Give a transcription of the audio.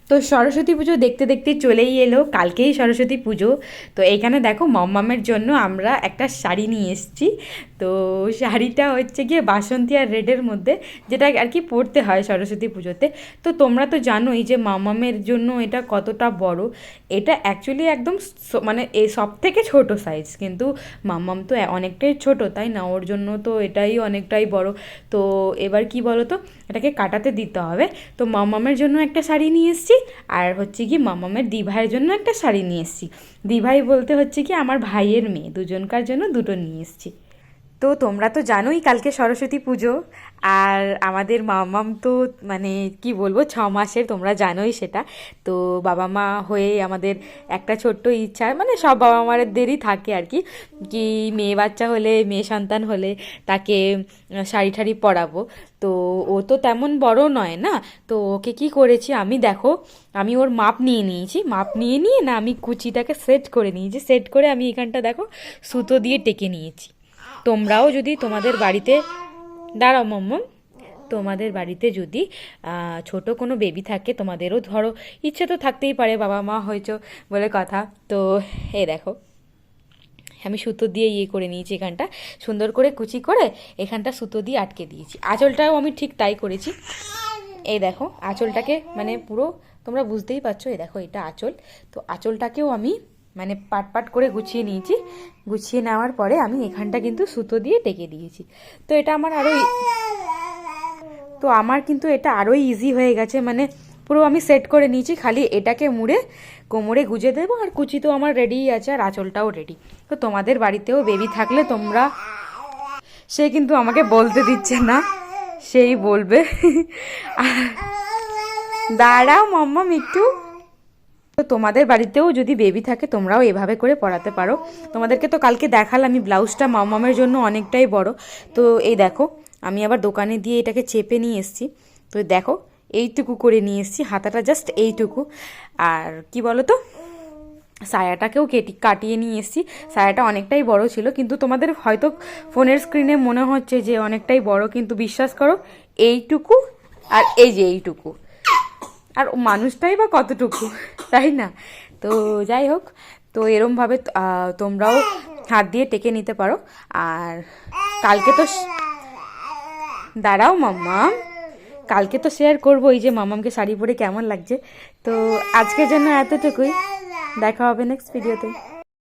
তো সরস্বতী পুজো দেখতে দেখতে চলেই এলো, কালকেই সরস্বতী পুজো। তো এইখানে দেখো মম্মামের জন্য আমরা একটা শাড়ি নিয়ে এসেছি। তো শাড়িটা হচ্ছে গিয়ে বাসন্তী আর রেডের মধ্যে, যেটা আর কি পরতে হয় সরস্বতী পুজোতে। তো তোমরা তো জানোই যে মামামের জন্য এটা কতটা বড়। এটা অ্যাকচুয়ালি একদম মানে এই সব থেকে ছোটো সাইজ, কিন্তু মাম্মাম তো অনেকটাই ছোট, তাই না? ওর জন্য তো এটাই অনেকটাই বড়। তো এবার কি বলো তো, এটাকে কাটাতে দিতে হবে। তো মামামের জন্য একটা শাড়ি নিয়ে এসেছি, আর হচ্ছে কি মামামের দিভাইয়ের জন্য একটা শাড়ি নিয়ে এসেছি। দিভাই বলতে হচ্ছে কি আমার ভাইয়ের মেয়ে, দুজনকার জন্য দুটো নিয়ে এসেছি। তো তোমরা তো জানোই কালকে সরস্বতী পুজো, আর আমাদের মামাম তো মানে কি বলবো 6 মাসের, তোমরা জানোই সেটা। তো বাবা মা হয়ে আমাদের একটা ছোট্ট ইচ্ছা, মানে সব বাবা মাদেরই থাকে আর কি, কি মেয়ে বাচ্চা হলে, মেয়ে সন্তান হলে তাকে শাড়ি ঠাড়ি পরাবো। তো ও তো তেমন বড় নয় না, তো ওকে কি করেছি আমি, দেখো আমি ওর মাপ নিয়ে নিয়েছি, মাপ নিয়ে নিয়ে না আমি কুচিটাকে সেট করে নিয়েছি, সেট করে আমি এখানটা দেখো সুতো দিয়ে টেকে নিয়েছি। তোমরাও যদি তোমাদের বাড়িতে, দাঁড়াও মম্মম, তোমাদের বাড়িতে যদি ছোট কোনো বেবি থাকে, তোমাদেরও ধরো ইচ্ছে তো থাকতেই পারে, বাবা মা হয়েছো বলে কথা। তো এই দেখো আমি সুতো দিয়ে ইয়ে করে নিয়েছি, এখানটা সুন্দর করে কুচি করে এখানটা সুতো দিয়ে আটকে দিয়েছি। আঁচলটাও আমি ঠিক তাই করেছি। এই দেখো আঁচলটাকে মানে পুরো তোমরা বুঝতেই পারছো, এই দেখো এটা আঁচল। তো আঁচলটাকেও আমি মানে পাট পাট করে গুছিয়ে নিয়েছি। গুছিয়ে নেওয়ার পরে আমি এখানটা কিন্তু সুতো দিয়ে টেকে দিয়েছি। তো এটা আমার আমার কিন্তু এটা আরোই ইজি হয়ে গেছে, মানে পুরো আমি সেট করে নিয়েছি, খালি এটাকে মুড়ে কোমরে গুজে দেবো, আর কুচি তো আমার রেডিই আছে, আর আঁচলটাও রেডি। তো তোমাদের বাড়িতেও বেবি থাকলে তোমরা, সে কিন্তু আমাকে বলতে দিচ্ছে না, সেই বলবে। দাঁড়াও মাম্মা একটু। তো তোমাদের বাড়িতেও যদি বেবি থাকে তোমরাও এভাবে করে পড়াতে পারো। তোমাদেরকে তো কালকে দেখালাম আমি ব্লাউজটা, মামামের জন্য অনেকটাই বড়। তো এই দেখো আমি আবার দোকানে দিয়ে এটাকে চেপে নিয়ে এসেছি। তো দেখো এইটুকু করে নিয়ে এসেছি, হাতাটা জাস্ট এইটুকু। আর কি বলো তো, সায়াটাকেও কাটিয়ে নিয়ে এসেছি। সায়াটা অনেকটাই বড় ছিল, কিন্তু তোমাদের হয়তো ফোনের স্ক্রিনে মনে হচ্ছে যে অনেকটাই বড়, কিন্তু বিশ্বাস করো এইটুকু আর এই যে এইটুকু, আর মানুষটাই বা কতটুকু, তাই না? তো যাই হোক, তো এরমভাবে তোমরাও হাত দিয়ে টেকে নিতে পারো। আর কালকে তো দাঁড়াও মাম্মাম, কালকে তো শেয়ার করবো এই যে মামামকে শাড়ি পরে কেমন লাগছে। তো আজকের জন্য এতটুকুই, দেখা হবে নেক্সট ভিডিওতে।